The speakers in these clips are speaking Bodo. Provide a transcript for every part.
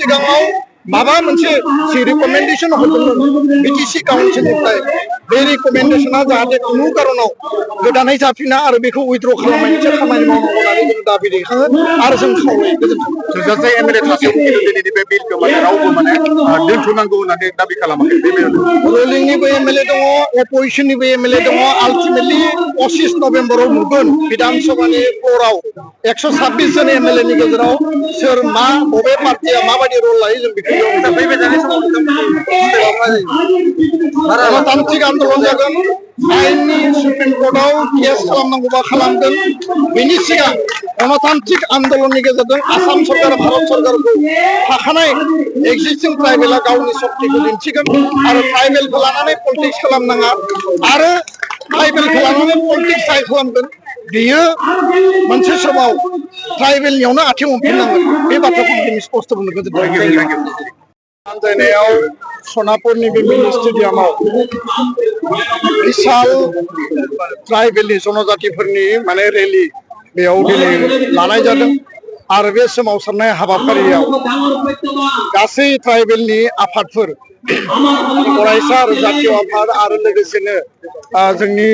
सिगाङाव माबा मोनसे जि रिकमेन्डेसन हरदोंमोन बिटिसि काउन्सिलनिफ्राय बे रिकमेन्डेसना जाहाथे खुनु कारनाव गोदानै जाफिना आरो बेखौ उइथड्र खालामनायनिसो खामानि मावनांगौ होननानै जों दाबि दैखाङो आरो जों खावलायो। गोजोन्थों। थोजासे एमएलए थासेयावबो खिन्थु दिनैनि बे बिलखौ माने रावबो माने दोनथ'नांगौ होननानै दाबि खालामाखै बे बेलायाव। रुलिंनिबो एमएलए दङ, अपोजिसननिबो एमएलए दङ। आल्टिमेटलि 25 नभेम्बराव नुगोन बिधान सभानि फ्ल'राव 126 जन एमएलएनि गेजेराव सोर मा बबे पार्टिया माबायदि रल लायो जों बेखौ फैबाय थानाय समाव गणतान्त्रिक आन्दलन जागोन। आइननि सुप्रिम कर्टआव केस खालामनांगौबा खालामगोन। बेनि सिगां गणतान्त्रिक आन्दलननि गेजेरजों आसाम सरकार भारत सरकारखौ थाखानाय एक्जिस्टिं ट्राइबेला गावनि शक्तिखौ दिन्थिगोन आरो ट्राइबेलखौ लानानै पलिटिक्स खालामनाङा आरो ट्राइबेलखौ लानानै पलिटिक्स जाय खालामगोन बेयो मोनसे समाव ट्राइबेलनियावनो आथिं हमफिननांगोन। बे बाथ्राखौ दिनै स्पष्ट बुंनो गोजोनथों। जायनायाव सनापुरनि बे मिनि स्टेडियामाव विशाल ट्राइबेलनि जनजातिफोरनि माने रेलि बेयाव दिनै लानाय जादों आरो बे सोमावसारनाय हाबाफारियाव गासै ट्राइबेलनि आफादफोर फरायसा आरो जातीय आफाद आरो लोगोसेनो जोंनि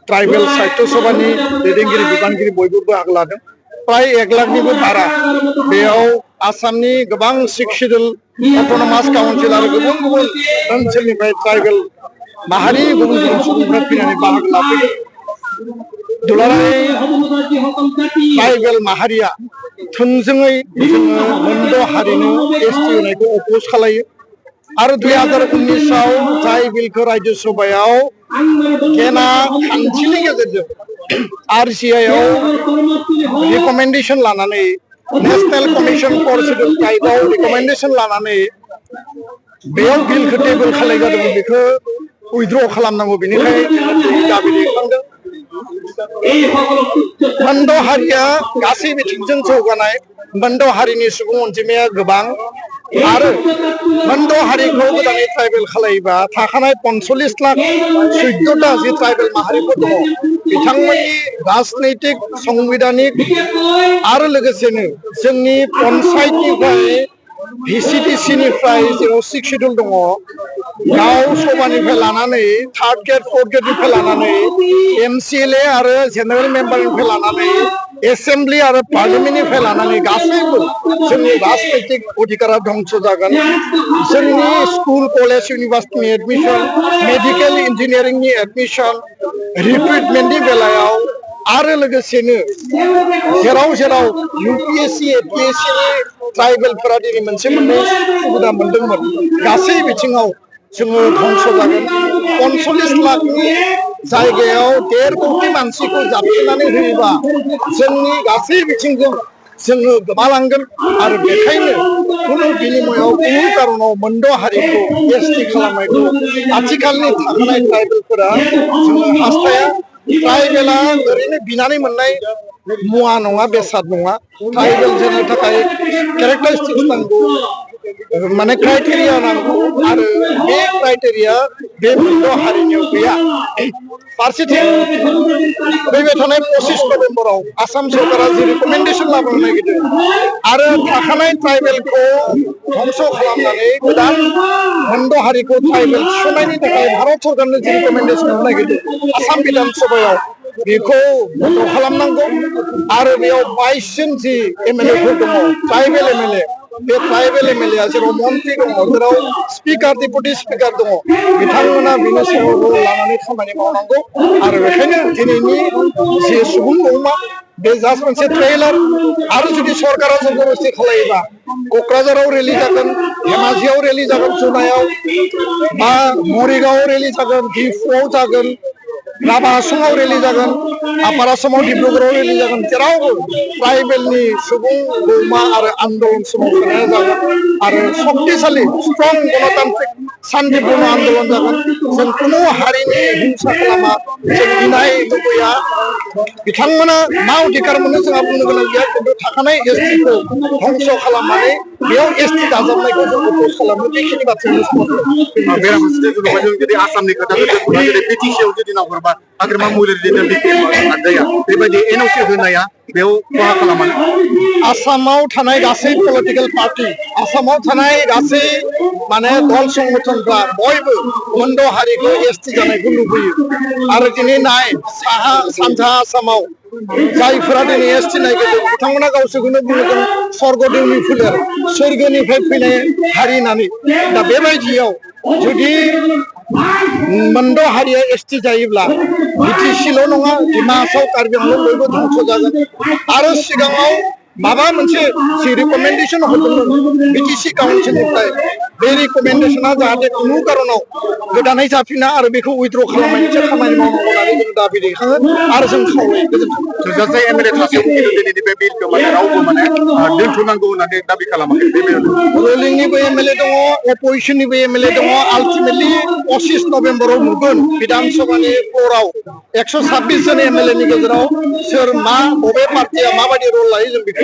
ट्राइबेल साहित्य सभानि दैदेनगिरि बिबानगिरि बयबो बाहागो लादों। प्राय 1 लाखनिबो बारा बेयाव आसामनि गोबां 6 शिड्युल अट'नमास काउन्सिल आरो गुबुन गुबुन ओनसोलनिफ्राय ट्राइबेल माहारिनि गुबुन गुबुन सुबुंफोरा फैनानै बाहागो लाफैदों। दुलाराय ट्राइबेल माहारिया थोंजोङै जोङो मोनद' हारिनो एसटि होनायखौ अपोज खालायो आरो 2019आव जाय बिलखौ रायजो सभायाव गेना खान्थिनि गेजेरजों आरसिआइआव रिकमेन्डेसन लानानै नेशनेल कमिसन फर शिड्युल ट्राइबआव रिकमेन्डेसन लानानै बेयाव बिलखौ टेबोल खालामनाय जादोंमोन बेखौ उइथड्र खालामनांगौ बेनिखायनो दाबि दैखांदों। मोनद' हारिया गासै बिथिंजों जौगानाय मोनद' हारिनि सुबुं अनजिमाया गोबां आरो मोनद' हारिखौ गोदानै ट्राइबेल खालायोबा थाखानाय 45 लाख 14टा जि ट्राइबेल माहारिफोर दङ बिथांमोननि राजनैतिक संबिधानिक आरो लोगोसेनो जोंनि पन्सायतनिफ्राय भिसिडिसिनिफ्राय जेराव 6 शिड्युल दङ गाव सभानिफ्राय लानानै 3rd ग्रेड 4th ग्रेडनिफ्राय लानानै एमसिएलए आरो जेनेरेल मेम्बारनिफ्राय लानानै एसेम्बलि आरो पार्लियामेन्टनिफ्राय लानानै गासैबो जोंनि राजनैतिक अधिकारा धंस जागोन। जोंनि स्कुल कलेज इउनिभार्सिटिनि एडमिसन मेडिकेल इन्जिनियारिंनि एडमिसन रिक्रुटमेन्टनि बेलायाव आरो लोगोसेनो जेराव जेराव यूपीएससी एपीएससीनि ट्राइबेलफोरा दिनै मोनसे मोननै सुबिदा मोनदोंमोन गासै बिथिङाव जोङो धंस जागोन। 45 लाखनि जायगायाव 1.5 कोटि मानसिखौ जाबसिननानै होयोबा जोंनि गासै बिथिंजों जोङो गोमालांगोन आरो बेखायनो कुनु बिनिमयाव कुनु कारनाव मोनद' हारिखौ एसटि खालामनायखौ आथिखालनि थाखानाय ट्राइबेलफोरा जोङो हास्थाया। ट्राइबेला ओरैनो बिनानै मोननाय मुवा नङा बेसाद नङा। ट्राइबेल जानो थाखाय केरेक्टारिस्टिक्स नांगौ माने क्राइटेरिया नांगौ आरो बे क्राइटेरिया बे मोनद' हारिनियाव गैया। फारसेथिं फैबाय थानाय 25 नभेम्बराव आसाम सरकारा जि रिकमेन्डेसन लाबोनो नागिरदों आरो थाखानाय ट्राइबेलखौ धंस खालामनानै गोदान मोनद' हारिखौ ट्राइबेल थिसननायनि थाखाय भारत सरकारनो जि रिकमेन्डेसन होनो नागिरदों आसाम बिधान सभायाव बेखौ बन्द खालामनांगौ आरो बेयाव 22 जन जि एमएलएफोर दङ ट्राइबेल एमएलए बे ट्राइबेल एमएलएआ जेराव मन्त्रि दङ जेराव स्पिकार डेपुटि स्पिकार दङ बिथांमोना बिनि सायाव लानानै खामानि मावनांगौ आरो बेखायनो दिनैनि जि सुबुं अमा बे जास्ट मोनसे ट्रेलार आरो जुदि सरकारा जबरदस्ति खालायोबा क'क्राझाराव रेलि जागोन धेमाजियाव रेलि जागोन जनायाव बा मरिगावआव रेलि जागोन डिफुआव जागोन राभा आसामाव रेलि जागोन आपार आसामाव डिब्रुगड़आव रेलि जागोन जेरावबो ट्राइबेलनि सुबुं अमा आरो आन्दलन सोमावसारनाया जागोन आरो शक्तिशाली स्ट्रं गणतान्त्रिक शान्तिपूर्ण आन्दलन जागोन। जों कुनु हारिनि हिंसा खालामा जों इनाय लुबैया बिथांमोना मा अधिकार मोनो जोंहा बुंनो गोनां गैया खिन्थु थाखानाय एसटिखौ धंस खालामनानै बेयाव एसटि दाजाबनायखौ जों अप'ज खालामो बेखिनि बाथ्राखौ स्पष्ट बेराफारसेथिं जेनेबा जों जुदि आसामनि खोथा जुदि बिटिसिआव जुदि नाहरबा हाग्रामा महिलारि बिपि बेबायदि एनअसि होनाया बेयाव खहा खालामा आसामाव थानाय गासै पलिटिकेल पार्टी आसामाव थानाय गासै माने दल संगठनफ्रा बयबो मन्द हारिखौ एसटि जानायखौ लुबैयो आरो दिनै नाय साहा सानजा आसामाव जायफोरा दिनै एसटि नागिरदों बिथांमोना गावसोरखौनो बुंदों स्वर्गदेवनि फोलेर सोरगोनिफ्राय फैनाय हारि होननानै दा बेबायदियाव जुदि मोनद हारिया एसटि जायोब्ला बिटिसिल' नङा डिमाहासाव कार्बि आंलं बयबो धंस जागोन आरो सिगाङाव माबा मोनसे जि रिकमेन्डेसन हरदोंमोन बिटिसि काउन्सिलनिफ्राय बे रिकमेन्डेसना जाहाथे खुनु कारनाव गोदानै जाफिना आरो बेखौ उइथ्र खालामनायनि खामानि मावनांगौ होननानै जों दाबि दैखाङो आरो जों खावलायो थोजासे एमएलए थासेयावबो दिनैनि बे बिलखौ माने रावबो माने दोनथ'नांगौ होननानै दाबि खालामाखै रुलिंनिबो एमएलए दङ अपोजिसननिबो एमएलए दङ आल्टिमेटलि 25 नभेम्बराव नुगोन बिधान सभानि फ्ल'राव 126 जन एमएलए नि गेजेराव सोर मा बबे पार्टिया माबायदि रल लायो जों बेखौ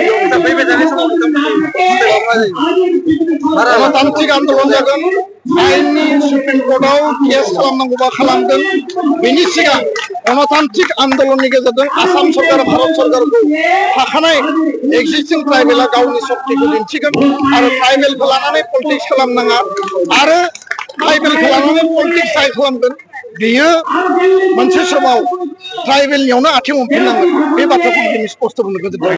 गणतान्त्रिक आन्दोलन जागोन आइननि सुप्रिम कर्टआव केस खालामनांगौबा खालामगोन बेनि सिगां गणतान्त्रिक आन्दोलननि गेजेरजों आसाम सरकार भारत सरकारखौ थाखानाय एक्जिस्टिं ट्राइबेला गावनि शक्तिखौ दिन्थिगोन आरो ट्राइबेलखौ लानानै पलिटिक्स खालामनाङा आरो ट्राइबेलखौ लानानै पलिटिक्स जाय खालामगोन बेयो मोनसे समाव ट्राइबेलनियावनो आथिं हमफिननांगोन बे बाथ्राखौ दिनै स्पष्ट बुंनो गोजोनबाय